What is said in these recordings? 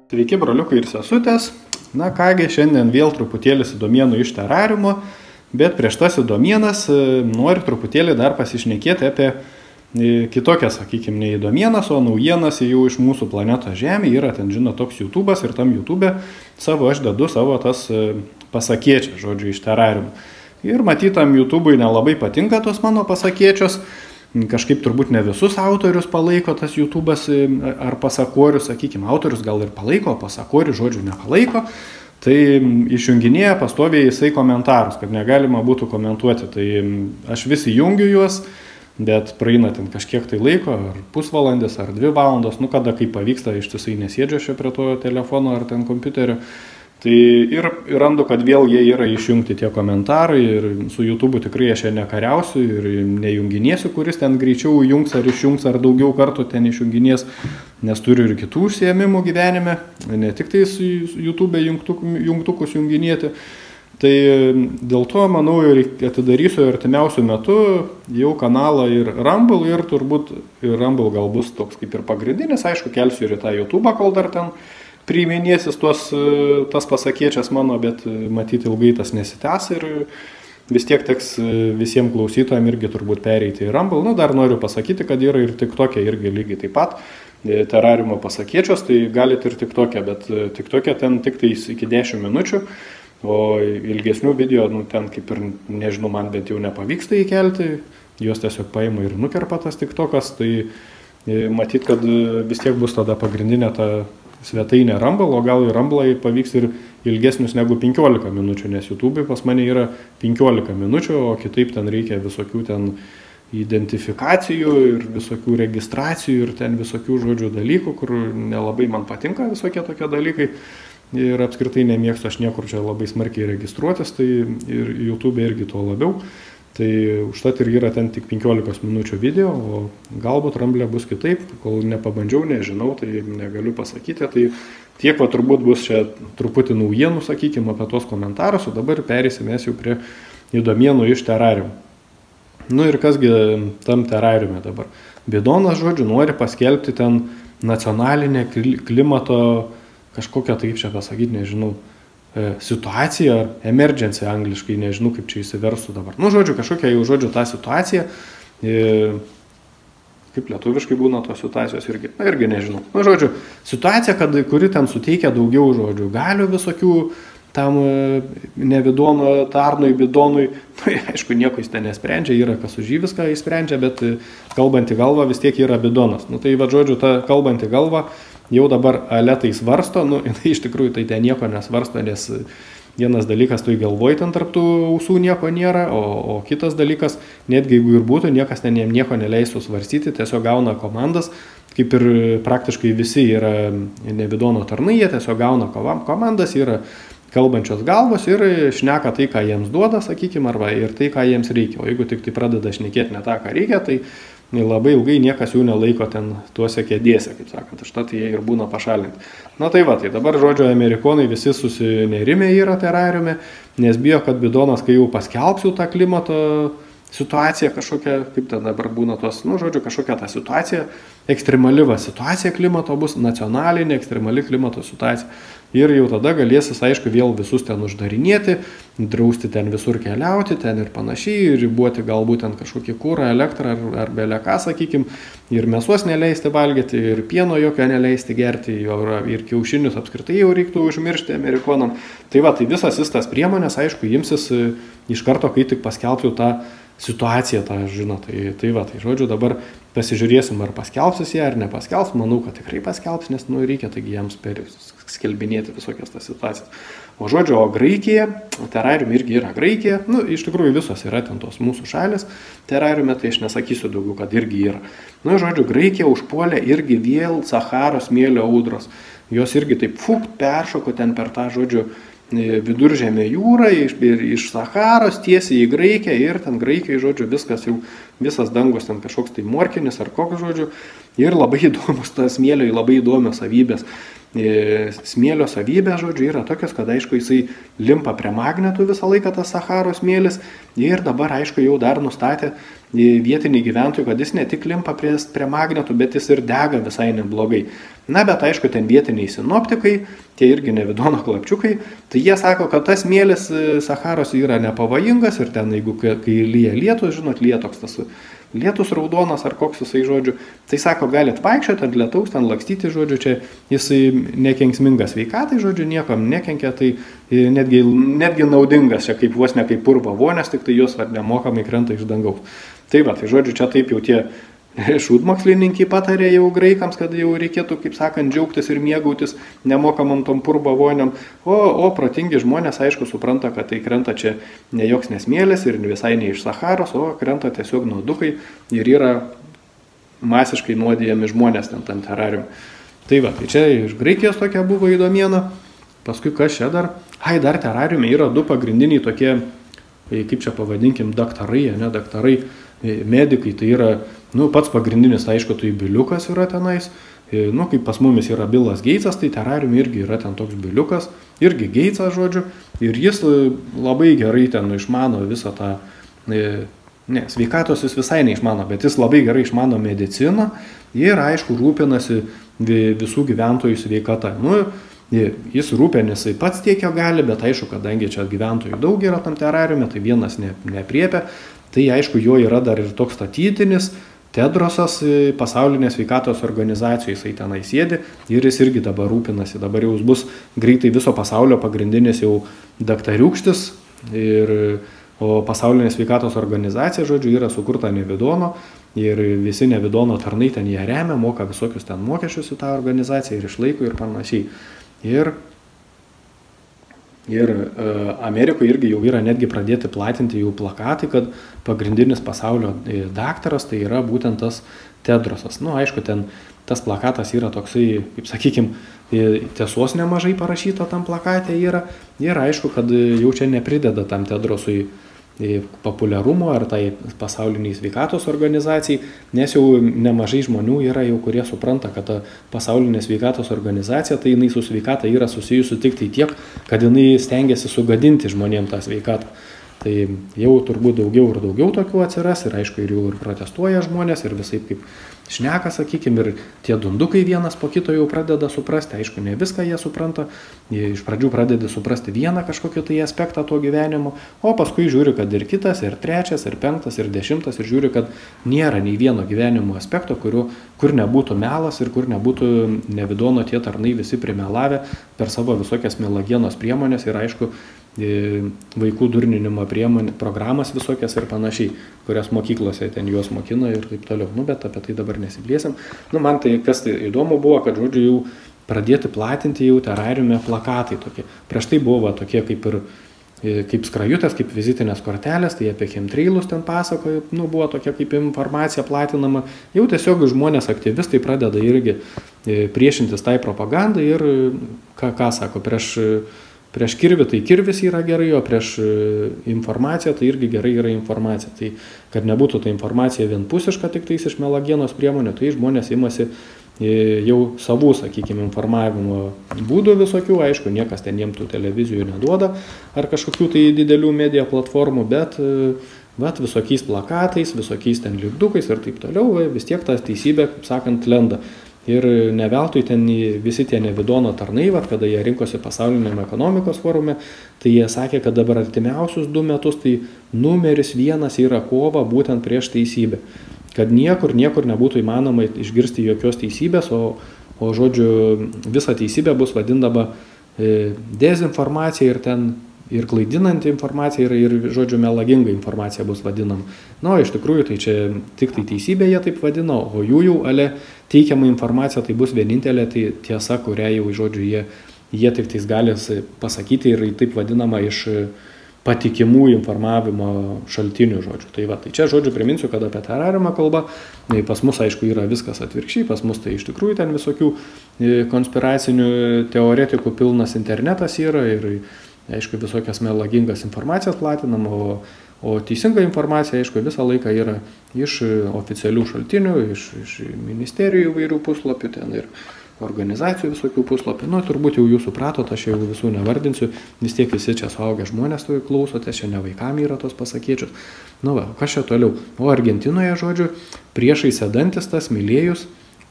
Sveiki, broliukai ir sesutės. Na kągi, šiandien vėl truputėlį įdomienų iš terariumo, bet prieš tas įdomienas noriu truputėlį dar pasišnekėti apie kitokias, sakykime, ne įdomienas, o naujienas jau iš mūsų planetos Žemė. Yra ten, žinot, toks YouTube'as ir tam YouTube'e aš dedu savo tas pasakėčias, žodžiu, iš terariumo. Ir matytam YouTube'ui nelabai patinka tos mano pasakėčios. Kažkaip turbūt ne visus autorius palaiko tas YouTube'as ar pasakorius, sakykime, autorius gal ir palaiko, pasakorius žodžių nepalaiko, tai išjunginėja pastoviai jisai komentarus, kad negalima būtų komentuoti. Tai aš vis įjungiu juos, bet praeina ten kažkiek tai laiko, ar pusvalandis, ar 2 valandos, nu kada kaip pavyksta, ištisai nesėdžiu aš prie to telefono ar ten kompiuterio. Tai ir randu, kad vėl jie yra išjungti tie komentarai ir su YouTube'u tikrai aš nekariausiu ir nejunginėsiu, kuris ten greičiau jungs ar išjungs ar daugiau kartų ten išjunginės, nes turiu ir kitų užsiėmimų gyvenime, ne tik tai su YouTube'e jungtukus junginėti. Tai dėl to, manau, ir atidarysiu artimiausių metų jau kanalą ir Rumble ir turbūt ir Rumble gal bus toks kaip ir pagrindinis, aišku, kelsiu ir į tą YouTube'ą, kol dar ten priiminėsis tas pasakėčias mano, bet matyti ilgai tas nesitęs ir vis tiek teks visiems klausytojams irgi turbūt pereiti į Rumble. Nu, dar noriu pasakyti, kad yra ir TikTok'e irgi lygiai taip pat terariumo pasakėčios, tai galite ir TikTok'e, bet TikTok'e ten tik tai iki 10 minučių, o ilgesnių video, nu, ten kaip ir, nežinau, man bent jau nepavyksta įkelti, juos tiesiog paima ir nukerpa tas TikTok'as, tai matyt, kad vis tiek bus tada pagrindinė ta svetainė Rumble, o gal į Rumble pavyks ir ilgesnius negu 15 minučių, nes YouTube'ai pas mane yra 15 minučių, o kitaip ten reikia visokių ten identifikacijų ir visokių registracijų ir ten visokių žodžių dalykų, kur nelabai man patinka visokie tokie dalykai ir apskritai nemėgstu aš niekur čia labai smarkiai registruotis, tai ir YouTube'e irgi tuo labiau. Tai užtat ir yra ten tik 15 minučių video, o galbūt Rumble'e bus kitaip, kol nepabandžiau, nežinau, tai negaliu pasakyti. Tai tiek va turbūt bus čia truputį naujienų, sakykime, apie tos komentarus, o dabar perėsime jau prie įdomienų iš terariumo. Nu ir kasgi tam terariume dabar. Bidonas, žodžiu, nori paskelbti ten nacionalinę klimato kažkokią, taip čia pasakyti, nežinau, situacija ar emergency angliškai, nežinau kaip čia įsiverstų dabar. Nu, žodžiu, kažkokia jau, žodžiu, ta situacija, kaip lietuviškai būna tos situacijos irgi, na, irgi nežinau. Nu, žodžiu, situacija, kuri ten suteikia daugiau, žodžiu, galių visokių tam nevidono, tarnui, bidonui, nu, aišku, nieko jis ten nesprendžia, yra kas už jį viską įsprendžia, bet kalbanti galva vis tiek yra bidonas. Nu, tai va, žodžiu, ta kalbanti galva jau dabar aletai svarsto, nu, iš tikrųjų tai ten nieko nesvarsto, nes vienas dalykas, tu galvoj ten tarp tų ausų nieko nėra, o kitas dalykas, netgi jeigu ir būtų, niekas ten jiem nieko neleistų svarstyti, tiesiog gauna komandas, kaip ir praktiškai visi yra nevidono tarnai, jie tiesiog gauna komandas, yra kalbančios galvos ir šneka tai, ką jiems duoda, sakykime, arba ir tai, ką jiems reikia. O jeigu tik tai pradeda šnekėti ne tą, ką reikia, tai labai ilgai niekas jų nelaiko ten tuose kėdėse, kaip sakant, štai jie ir būna pašalinti. Na tai va, tai dabar, žodžiu, amerikonai visi susinerimė yra terariume, nes bijo, kad bidonas, kai jau paskelbsiu tą klimato situaciją kažkokią, kaip ten dabar būna tos, nu, žodžiu, kažkokia ta situacija, ekstremali situacija klimato bus, nacionalinė ekstremali klimato situacija. Ir jau tada galėsis, aišku, vėl visus ten uždarinėti, drausti ten visur keliauti, ten ir panašiai, ribuoti galbūt ten kažkokį kūrą, elektrą ar beleką, sakykim, ir mėsos neleisti valgyti, ir pieno jokio neleisti gerti, ir kiaušinius apskritai jau reiktų užmiršti amerikonam. Tai va, tai visas tas priemonės, aišku, imsis iš karto, kai tik paskelbsiu tą situaciją, tą žinot. Tai va, tai žodžiu, dabar pasižiūrėsim, ar paskelbsis ją, ar nepaskelbs. Manau, kad tikrai paskelbs, nes, nu, reikia taigi jiems skelbinėti visokias tas situacijas. O žodžiu, o Graikija, terariume irgi yra Graikija, nu, iš tikrųjų visos yra ten tos mūsų šalis terariume, tai aš nesakysiu daugiau, kad irgi yra. Nu, žodžiu, Graikija užpuolė irgi vėl Sacharos smėlio audros. Jos irgi taip peršoko ten per tą, žodžiu, Viduržemio jūrą, iš Saharos tiesiai į Graikiją ir ten Graikijai, žodžiu, viskas jau, visas dangus ten kažkoks tai morkinis ar koks, žodžiu, ir labai įdomus tas smėlio, labai įdomios savybės. Smėlio savybės, žodžiu, yra tokios, kad, aišku, jisai limpa prie magnetų visą laiką tas Saharos smėlis ir dabar, aišku, jau dar nustatė vietiniai gyventojai, kad jis ne tik limpa prie magnetų, bet jis ir dega visai neblogai. Na, bet aišku, ten vietiniai sinoptikai, tie irgi nevidono klapčiukai, tai jie sako, kad tas smėlis Saharos yra nepavojingas ir ten, jeigu kai lyja lietus, žinot, lyja toks tas lietus raudonas ar koks jisai, žodžiu, tai sako, galit vaikščioti ant lietaus, ten lakstyti, žodžiu, čia jisai nekenksmingas sveikatai, žodžiu, niekam nekenkia, tai netgi naudingas, čia kaip vos ne kaip purvo vonės, tik tai jos nemokamai krenta iš dangaus. Tai va, tai žodžiu, čia taip jau tie šūdmokslininkai patarė jau graikams, kad jau reikėtų, kaip sakant, džiaugtis ir mėgautis nemokamam tom purvo voniom, o protingi žmonės, aišku, supranta, kad tai krenta čia ne joks nesmėlis ir visai ne iš Saharos, o krenta tiesiog nuodukai ir yra masiškai nuodijami žmonės ten tam terariume. Tai va, tai čia iš Graikijos tokia buvo įdomiena. Paskui kas čia dar? Dar terariume yra du pagrindiniai tokie, kaip čia pavadinkim, daktarai, medikai, tai yra, pats pagrindinis, aišku, tai biliukas yra tenais, kaip pas mumis yra Bilas Geitsas, tai terariume irgi yra ten toks biliukas, irgi Geitsas, žodžiu, ir jis labai gerai ten išmano visą tą, sveikatos jis visai neišmano, bet jis labai gerai išmano mediciną ir, aišku, rūpinasi visų gyventojų sveikata. Jis rūpinasi pats tiek, kiek gali, bet aišku, kadangi čia gyventojų daug yra tam terariume, tai vienas nepriepia, tai aišku, jo yra dar ir toks statytinis Tedrosas pasaulinės sveikatos organizacijos, jisai tenai sėdi ir jis irgi dabar rūpinasi, dabar jau bus greitai viso pasaulio pagrindinis jau daktariūkštis, o pasaulinė sveikatos organizacija, žodžiu, yra sukurta Nevidono ir visi Nevidono tarnai ten ją remia, moka visokius ten mokesčius į tą organizaciją ir išlaiko ir panašiai. Ir Amerikoje irgi jau yra netgi pradėti platinti jau plakatai, kad pagrindinis pasaulio daktaras tai yra būtent tas Tedrosas. Aišku, ten tas plakatas yra toksai, kaip sakykim, tiesos nemažai parašyta tam plakate yra. Ir aišku, kad jau čia neprideda tam Tedrosui populiarumo ar tai pasauliniai sveikatos organizacijai, nes jau nemažai žmonių yra jau, kurie supranta, kad ta pasaulinė sveikatos organizacija, tai jinai su sveikata yra susijusi tik tai tiek, kad jinai stengiasi sugadinti žmonėms tą sveikatą. Tai jau turbūt daugiau ir daugiau tokių atsiras ir aišku, ir jau ir protestuoja žmonės ir visai kaip šneka, sakykim, ir tie dundukai vienas po kito jau pradeda suprasti, aišku, ne viską jie supranta, iš pradžių pradeda suprasti vieną kažkokį tai aspektą to gyvenimo, o paskui žiūri, kad ir kitas, ir trečias, ir penktas, ir 10, ir žiūri, kad nėra nei vieno gyvenimo aspekto, kur nebūtų melas ir kur nebūtų Nevidono tie tarnai visi primelavę per savo visokias melagienos priemonės ir aišku, vaikų durninimo programas visokias ir panašiai, kurias mokyklose ten juos mokina ir taip toliau. Bet apie tai dabar nesiplėsim. Man tai kas tai įdomu buvo, kad, žodžiu, jau pradėti platinti jau terariume plakatai tokie. Prieš tai buvo tokie kaip skrajutės, kaip vizitinės kortelės, tai apie chemtrailus ten pasakojo, buvo tokia kaip informacija platinama. Jau tiesiog žmonės aktyvistai pradeda irgi priešintis tai propagandai ir ką sako, prieš kirvį tai kirvis yra gerai, o prieš informaciją tai irgi gerai yra informacija. Tai kad nebūtų ta informacija vienpusiška tik tais iš melagienos priemonių, tai žmonės imasi jau savų, sakykime, informavimo būdų visokių, aišku, niekas ten jiems tų televizijų neduoda ar kažkokių tai didelių medija platformų, bet visokiais plakatais, visokiais ten lipdukais ir taip toliau, vis tiek ta teisybė, kaip sakant, lenda. Ir ne veltui ten visi tie Nevidono tarnai, kada jie rinkosi pasauliniam ekonomikos forume, tai jie sakė, kad dabar artimiausius 2 metus tai numeris 1 yra kova būtent prieš teisybę. Kad niekur nebūtų įmanoma išgirsti jokios teisybės, o žodžiu, visa teisybė bus vadindama dezinformacija ir ten ir klaidinanti informacija ir žodžiu, melaginga informacija bus vadinama. Iš tikrųjų, tai čia tik tai teisybė jie taip vadino, o jų teikiama informacija tai bus vienintelė tai tiesa, kurią jau, žodžiu, jie tik tais gali pasakyti ir taip vadinama iš patikimų informavimo šaltinių, žodžiu. Tai čia, žodžiu, priminsiu, kad apie terariumą kalba, pas mus, aišku, yra viskas atvirkščiai, pas mus tai iš tikrųjų ten visokių konspiracinių teoretikų pilnas internetas yra aišku, visokias melagingas informacijas platinam, o teisinga informacija, aišku, visą laiką yra iš oficialių šaltinių, iš ministerijų įvairių puslapių, ten ir organizacijų visokių puslapių. Nu, turbūt jau jūs supratot, aš jau visų nevardinsiu, vis tiek visi čia suaugę žmonės klausotės, čia ne vaikam yra tos pasakėčios. Nu va, kas čia toliau? O Argentinoje, žodžiu, priešai sėdantis tas Milėjus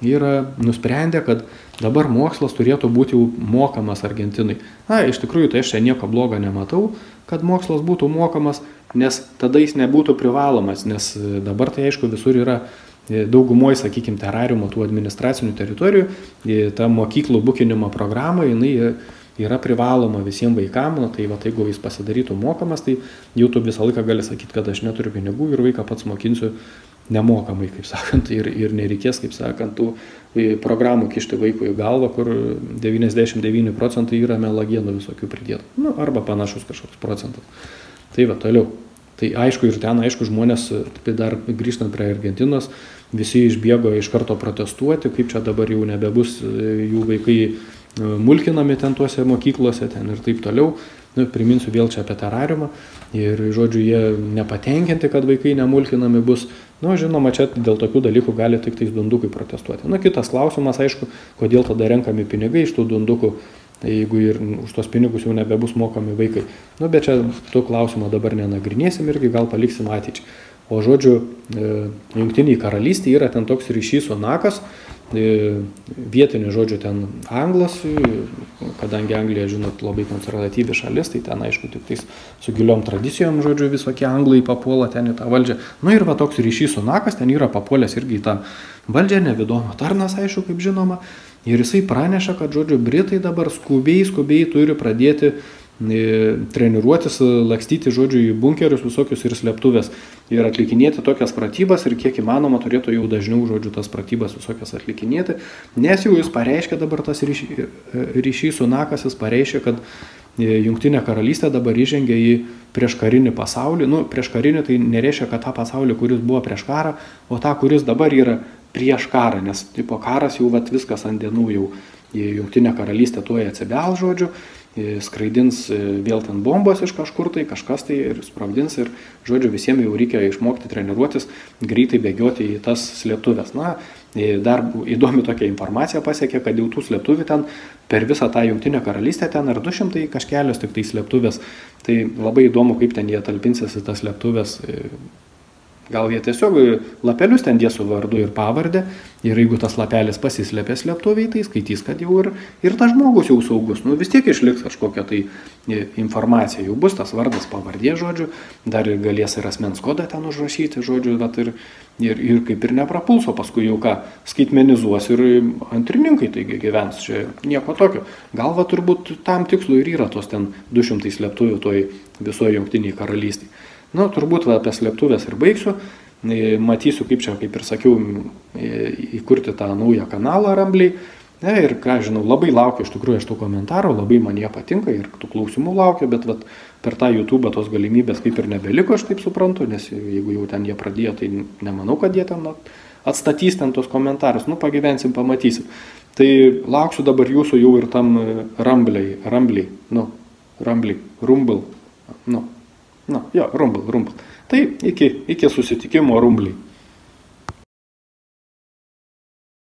yra nusprendę, kad dabar mokslas turėtų būti jau mokamas Argentinai. Na, iš tikrųjų, tai aš čia nieko blogo nematau, kad mokslas būtų mokamas, nes tada jis nebūtų privalomas, nes dabar tai aišku visur yra daugumoje, sakykime, terariumo tų administracinių teritorijų, ta mokyklų bukinimo programa, jinai yra privaloma visiems vaikams, nu, tai va, jeigu jis pasidarytų mokamas, tai jau tu visą laiką gali sakyti, kad aš neturiu pinigų ir vaiką pats mokinsiu nemokamai, kaip sakant, ir nereikės, kaip sakant, tų programų kišti vaikui į galvą, kur 99% yra melagienų visokių pridėtų, nu, arba panašus kažkoks procentas. Tai va, toliau. Tai aišku, ir ten, aišku, žmonės, dar grįžtant prie Argentinos, visi išbėgo iš karto protestuoti, kaip čia dabar jau nebebus jų vaikai mulkinami ten tuose mokyklose ten ir taip toliau. Nu, priminsiu vėl čia apie terariumą ir, žodžiu, jie nepatenkinti, kad vaikai nemulkinami bus. Nu, žinoma, čia dėl tokių dalykų gali tik tais dundukai protestuoti. Nu, kitas klausimas, aišku, kodėl tada renkami pinigai iš tų dundukų, jeigu ir už tos pinigus jau nebebus mokami vaikai. Nu, bet čia tų klausimą dabar nenagrinėsim irgi, gal paliksim ateičiai. O, žodžiu, Jungtinėje karalystėje yra ten toks ryšys su nakas, vietinis, žodžiu, ten anglas, kadangi Anglija, žinot, labai konservatyvi šalis, tai ten, aišku, tik tais su giliom tradicijom, žodžiu, visokie anglai papuola ten į tą valdžią. Nu ir va toks ryšys su nakas, ten yra papuolęs irgi į tą valdžią, Nevidono tarnas, aišku, kaip žinoma, ir jisai praneša, kad, žodžiu, Britai dabar skubiai turi pradėti treniruotis, lakstyti, žodžiu, į bunkerius visokius ir slėptuvės ir atlikinėti tokias pratybas ir kiek įmanoma turėtų jau dažniau, žodžiu, tas pratybas visokias atlikinėti, nes jau jis pareiškia dabar tas ryšys su nakas, jis pareiškia, kad Jungtinė karalystė dabar įžengia į prieškarinį pasaulį. Nu, prieškarinį tai nereiškia, kad tą pasaulį, kuris buvo prieš karą, o tą, kuris dabar yra prieš karą, nes tipo karas jau vat, viskas ant dienų jau Jungtinė karalystė tuoj atsibel, žodžiu, skraidins vėl ten bombos iš kažkur tai, kažkas tai ir sprogdins ir, žodžiu, visiems jau reikia išmokti treniruotis, greitai bėgioti į tas slėptuves. Na, dar įdomi tokia informacija pasiekė, kad jau tų slėptuvių ten per visą tą Jungtinę karalystę ten ar 200 kažkelios tik tai slėptuvės. Tai labai įdomu, kaip ten jie talpinsis į tas slėptuvės. Gal jie tiesiog lapelius ten dės su vardu ir pavardė ir jeigu tas lapelis pasislėpė slėptuviai, tai skaitys, kad jau ir tas žmogus jau saugus. Nu, vis tiek išliks kažkokia tai informacija, jau bus tas vardas pavardė, žodžiu, dar ir galės ir asmens kodą ten užrašyti, žodžiu, bet ir kaip ir neprapulso, paskui jau ką skaitmenizuos ir antrininkai taigi gyvens, čia nieko tokio. Galva turbūt tam tikslu ir yra tos ten 200 slėptuvių toj visoje Jungtinėje karalystėje. Nu, turbūt apie slėptuvės ir baigsiu. Matysiu, kaip čia, kaip ir sakiau, įkurti tą naują kanalą Rambliai. Ir ką, žinau, labai laukiu iš tikrųjų iš tų komentarų, labai man jie patinka ir tų klausimų laukiu, bet vat, per tą YouTube tos galimybės kaip ir nebeliko, aš taip suprantu, nes jeigu jau ten jie pradėjo, tai nemanau, kad jie ten atstatys ten tos komentarus. Nu, pagyvensim, pamatysim. Tai lauksiu dabar jūsų jau ir tam Rumble. Tai iki susitikimo Rumbliai.